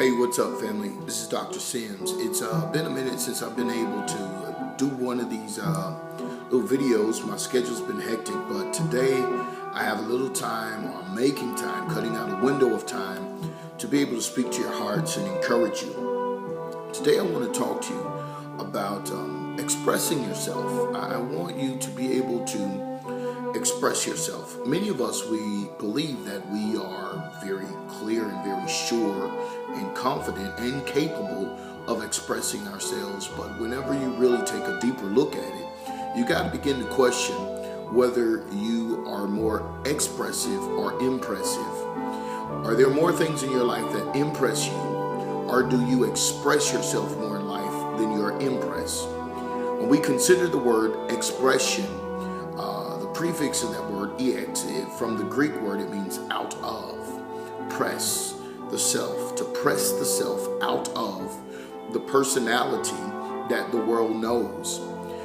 Hey, what's up, family? This is Dr. Sims. It's been a minute since I've been able to do one of these little videos. My schedule's been hectic, but today I have a little time, or I'm making time, cutting out a window of time to be able to speak to your hearts and encourage you. Today I want to talk to you about expressing yourself. I want you to be able to express yourself. Many of us, we believe that we are very clear and very sure and confident and capable of expressing ourselves, but whenever you really take a deeper look at it, you got to begin to question whether you are more expressive or impressive. Are there more things in your life that impress you, or do you express yourself more in life than you're impressed? When we consider the word expression, the prefix in that word, ex, from the Greek word, it means out of, press the self, to press the self out of the personality that the world knows.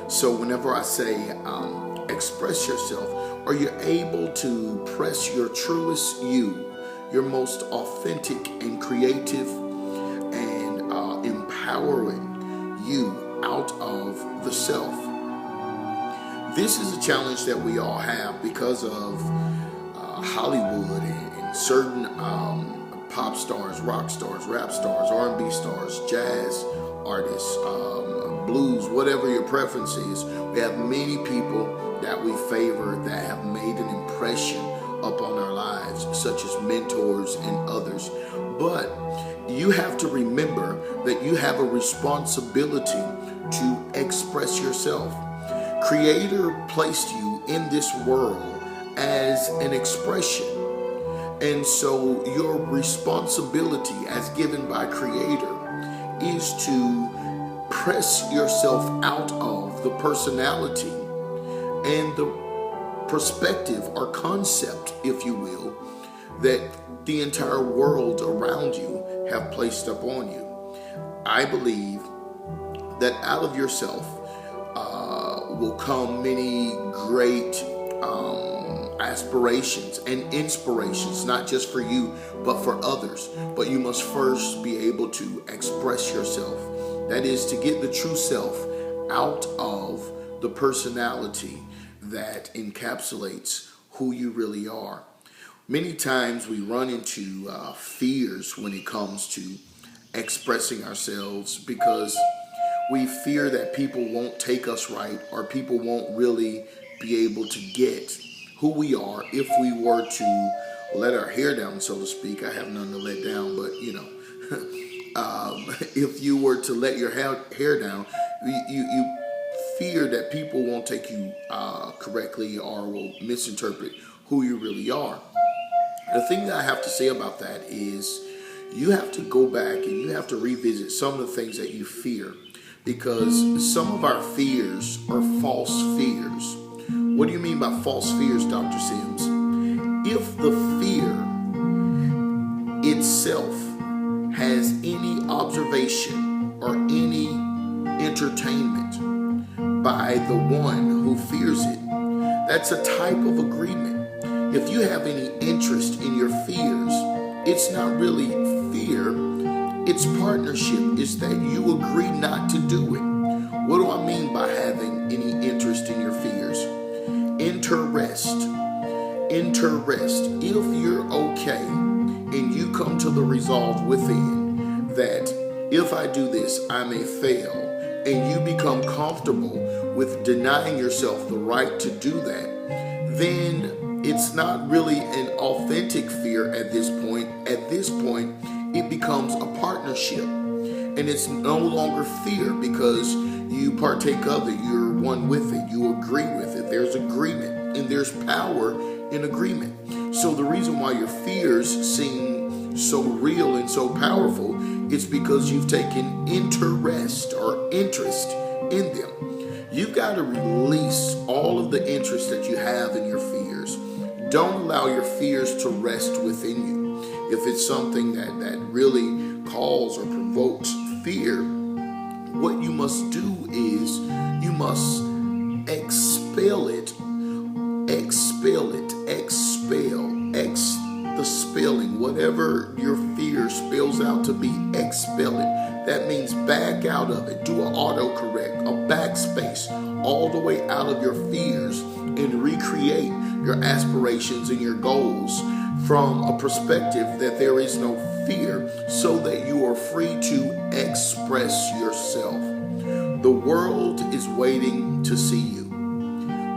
So whenever I say express yourself, are you able to press your truest you, your most authentic and creative and empowering you out of the self? This is a challenge that we all have because of Hollywood and certain pop stars, rock stars, rap stars, R&B stars, jazz artists, blues, whatever your preference is. We have many people that we favor that have made an impression upon our lives, such as mentors and others. But you have to remember that you have a responsibility to express yourself. Creator placed you in this world as an expression. And so your responsibility as given by Creator is to press yourself out of the personality and the perspective or concept, if you will, that the entire world around you have placed upon you. I believe that out of yourself will come many great aspirations and inspirations, not just for you, but for others. But you must first be able to express yourself. That is, to get the true self out of the personality that encapsulates who you really are. Many times we run into fears when it comes to expressing ourselves because we fear that people won't take us right, or people won't really be able to get who we are if we were to let our hair down, so to speak. I have none to let down, but if you were to let your hair down, you fear that people won't take you correctly or will misinterpret who you really are. The thing that I have to say about that is you have to go back and you have to revisit some of the things that you fear, because some of our fears are false fears. What do you mean by false fears, Dr. Sims? If the fear itself has any observation or any entertainment by the one who fears it, that's a type of agreement. If you have any interest in your fears, it's not really fear, it's partnership. It's that you agree not to do it. What do I mean by having any interest in your fears? Interest. If you're okay and you come to the resolve within that if I do this, I may fail, and you become comfortable with denying yourself the right to do that, then it's not really an authentic fear at this point. At this point, it becomes a partnership, and it's no longer fear because you partake of it, you're one with it, you agree with it. There's agreement, and there's power in agreement. So the reason why your fears seem so real and so powerful is because you've taken interest in them. You've got to release all of the interest that you have in your fears. Don't allow your fears to rest within you. If it's something that really calls or provokes fear, what you must do is you must expel it, the spelling, whatever your fear fear spells out to be expel it. That means back out of it. Do an autocorrect, a backspace, all the way out of your fears and recreate your aspirations and your goals from a perspective that there is no fear, so that you are free to express yourself. The world is waiting to see you.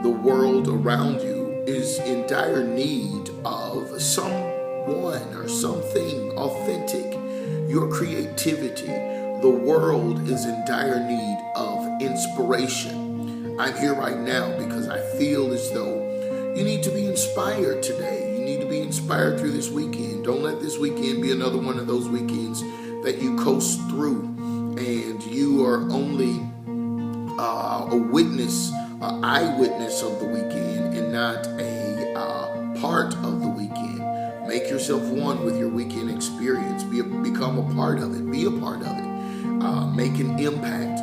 The world around you is in dire need of someone or something authentic. Your creativity. The world is in dire need of inspiration. I'm here right now because I feel as though you need to be inspired today. You need to be inspired through this weekend. Don't let this weekend be another one of those weekends that you coast through and you are only a witness, an eyewitness of the weekend and not a part of the weekend. Make yourself one with your weekend experience. Become a part of it. Be a part of it. Make an impact.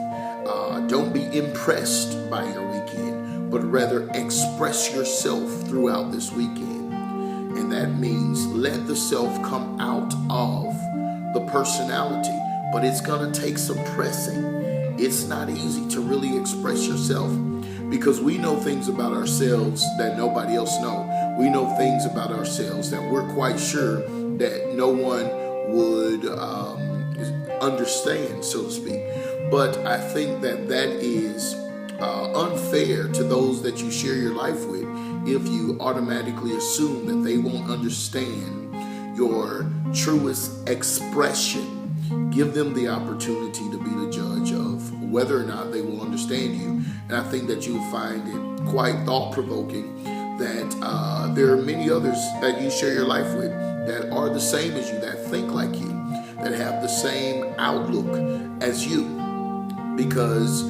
Don't be impressed by your weekend, but rather express yourself throughout this weekend. And that means let the self come out of the personality, but it's going to take some pressing. It's not easy to really express yourself because we know things about ourselves that nobody else knows. We know things about ourselves that we're quite sure that no one would understand, so to speak. But I think that is unfair to those that you share your life with if you automatically assume that they won't understand your truest expression. Give them the opportunity to be the judge of whether or not they will understand you. And I think that you'll find it quite thought-provoking that there are many others that you share your life with that are the same as you, that think like you, that have the same outlook as you. Because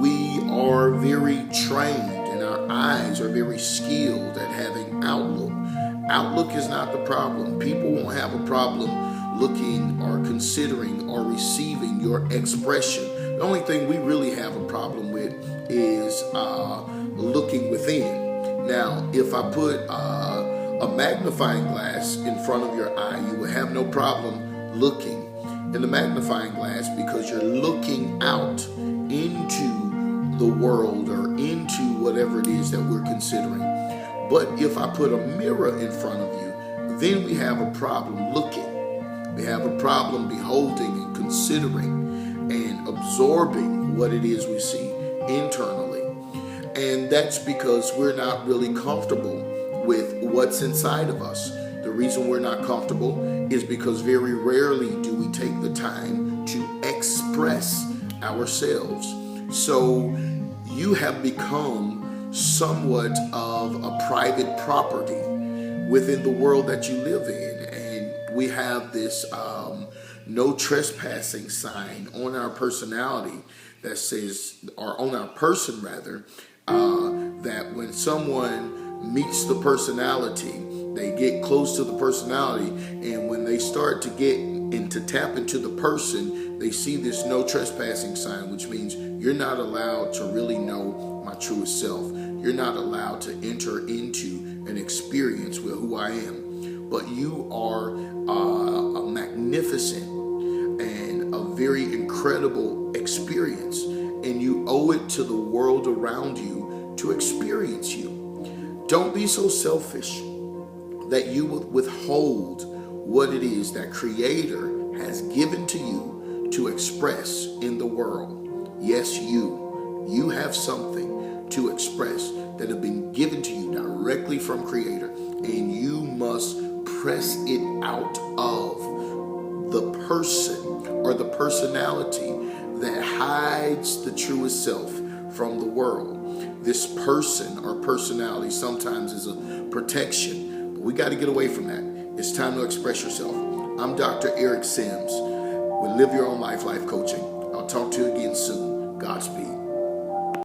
we are very trained and our eyes are very skilled at having outlook. Outlook is not the problem. People won't have a problem looking or considering or receiving your expression. The only thing we really have a problem with is looking within. Now, if I put a magnifying glass in front of your eye, you will have no problem looking in the magnifying glass because you're looking out into the world or into whatever it is that we're considering. But if I put a mirror in front of you, then we have a problem looking. We have a problem beholding and considering and absorbing what it is we see internally. And that's because we're not really comfortable with what's inside of us. The reason we're not comfortable is because very rarely do we take the time to express ourselves. So you have become somewhat of a private property within the world that you live in. And we have this no trespassing sign on our personality that says, or on our person rather, that when someone meets the personality, they get close to the personality, and when they start to get into tap into the person, they see this no trespassing sign, which means you're not allowed to really know my truest self. You're not allowed to enter into an experience with who I am. But you are a magnificent and a very incredible experience, and you owe it to the world around you to experience you. Don't be so selfish that you would withhold what it is that Creator has given to you to express in the world. Yes, you have something to express that have been given to you directly from Creator, and you must press it out of the person or the personality that hides the truest self from the world. This person or personality sometimes is a protection, but we got to get away from that. It's time to express yourself. I'm Dr. Eric Sims with Live Your Own Life Life Coaching. I'll talk to you again soon. Godspeed.